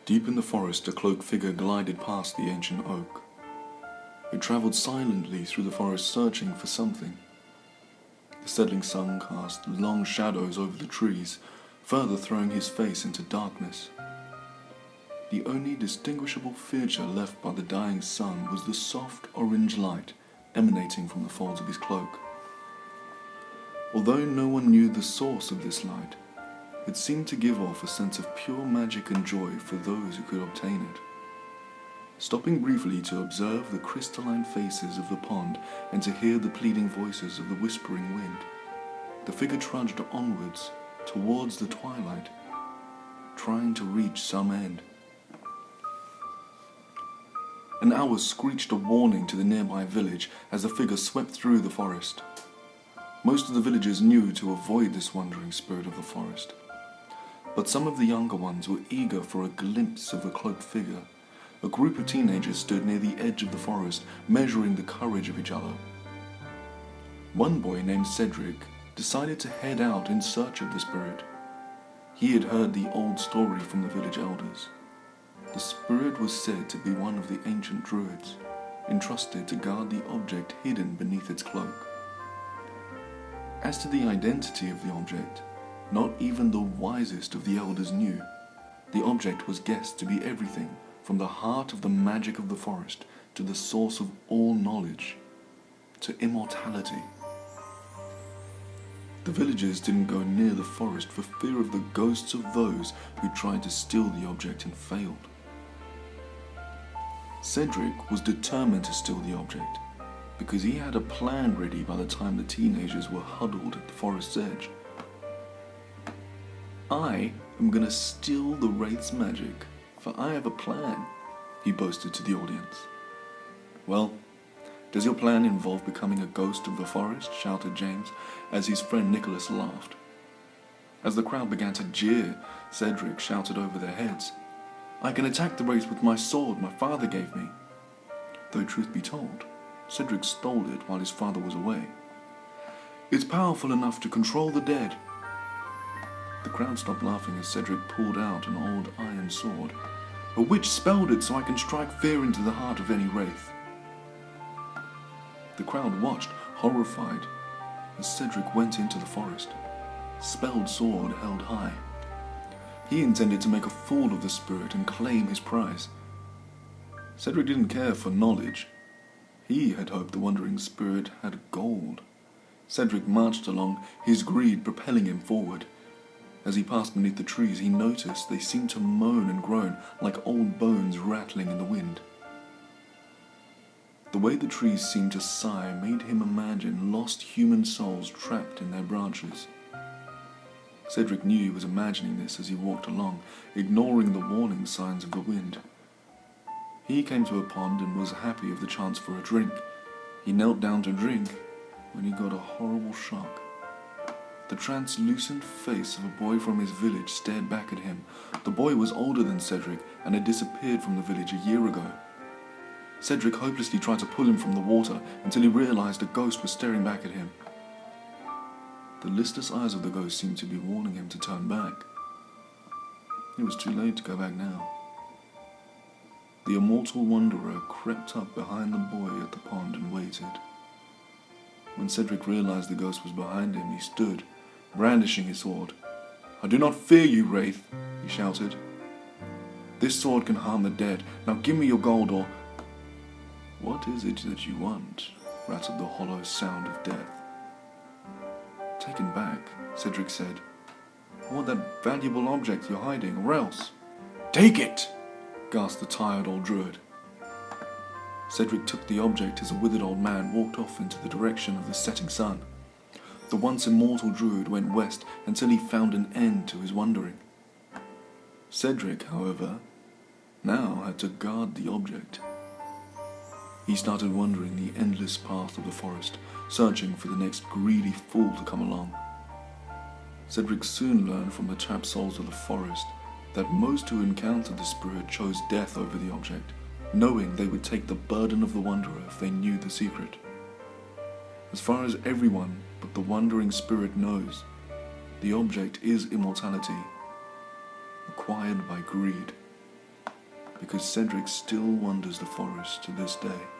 Deep in the forest, a cloaked figure glided past the ancient oak. It travelled silently through the forest, searching for something. The settling sun cast long shadows over the trees, further throwing his face into darkness. The only distinguishable feature left by the dying sun was the soft orange light emanating from the folds of his cloak. Although no one knew the source of this light, it seemed to give off a sense of pure magic and joy for those who could obtain it. Stopping briefly to observe the crystalline faces of the pond and to hear the pleading voices of the whispering wind, the figure trudged onwards towards the twilight, trying to reach some end. An owl screeched a warning to the nearby village as the figure swept through the forest. Most of the villagers knew to avoid this wandering spirit of the forest, but some of the younger ones were eager for a glimpse of the cloaked figure. A group of teenagers stood near the edge of the forest, measuring the courage of each other. One boy named Cedric decided to head out in search of the spirit. He had heard the old story from the village elders. The spirit was said to be one of the ancient druids, entrusted to guard the object hidden beneath its cloak. As to the identity of the object, not even the wisest of the elders knew. The object was guessed to be everything from the heart of the magic of the forest to the source of all knowledge, to immortality. The villagers didn't go near the forest for fear of the ghosts of those who tried to steal the object and failed. Cedric was determined to steal the object because he had a plan ready by the time the teenagers were huddled at the forest's edge. "I am gonna steal the Wraith's magic, for I have a plan," he boasted to the audience. "Well, does your plan involve becoming a ghost of the forest?" shouted James, as his friend Nicholas laughed. As the crowd began to jeer, Cedric shouted over their heads, "I can attack the Wraith with my sword my father gave me." Though truth be told, Cedric stole it while his father was away. "It's powerful enough to control the dead." The crowd stopped laughing as Cedric pulled out an old iron sword. "A witch spelled it so I can strike fear into the heart of any wraith." The crowd watched, horrified, as Cedric went into the forest, spelled sword held high. He intended to make a fool of the spirit and claim his prize. Cedric didn't care for knowledge. He had hoped the wandering spirit had gold. Cedric marched along, his greed propelling him forward. As he passed beneath the trees, he noticed they seemed to moan and groan like old bones rattling in the wind. The way the trees seemed to sigh made him imagine lost human souls trapped in their branches. Cedric knew he was imagining this as he walked along, ignoring the warning signs of the wind. He came to a pond and was happy of the chance for a drink. He knelt down to drink when he got a horrible shock. The translucent face of a boy from his village stared back at him. The boy was older than Cedric and had disappeared from the village a year ago. Cedric hopelessly tried to pull him from the water until he realized a ghost was staring back at him. The listless eyes of the ghost seemed to be warning him to turn back. It was too late to go back now. The immortal wanderer crept up behind the boy at the pond and waited. When Cedric realized the ghost was behind him, he stood, brandishing his sword. "I do not fear you, Wraith," he shouted. "This sword can harm the dead. Now give me your gold or—" "What is it that you want?" rattled the hollow sound of death. Taken back, Cedric said, "I want that valuable object you're hiding, or else—" "Take it!" gasped the tired old druid. Cedric took the object as a withered old man walked off into the direction of the setting sun. The once immortal druid went west until he found an end to his wandering. Cedric, however, now had to guard the object. He started wandering the endless path of the forest, searching for the next greedy fool to come along. Cedric soon learned from the trapped souls of the forest that most who encountered the spirit chose death over the object, knowing they would take the burden of the wanderer if they knew the secret. As far as everyone but the wandering spirit knows, the object is immortality, acquired by greed. because Cedric still wanders the forest to this day.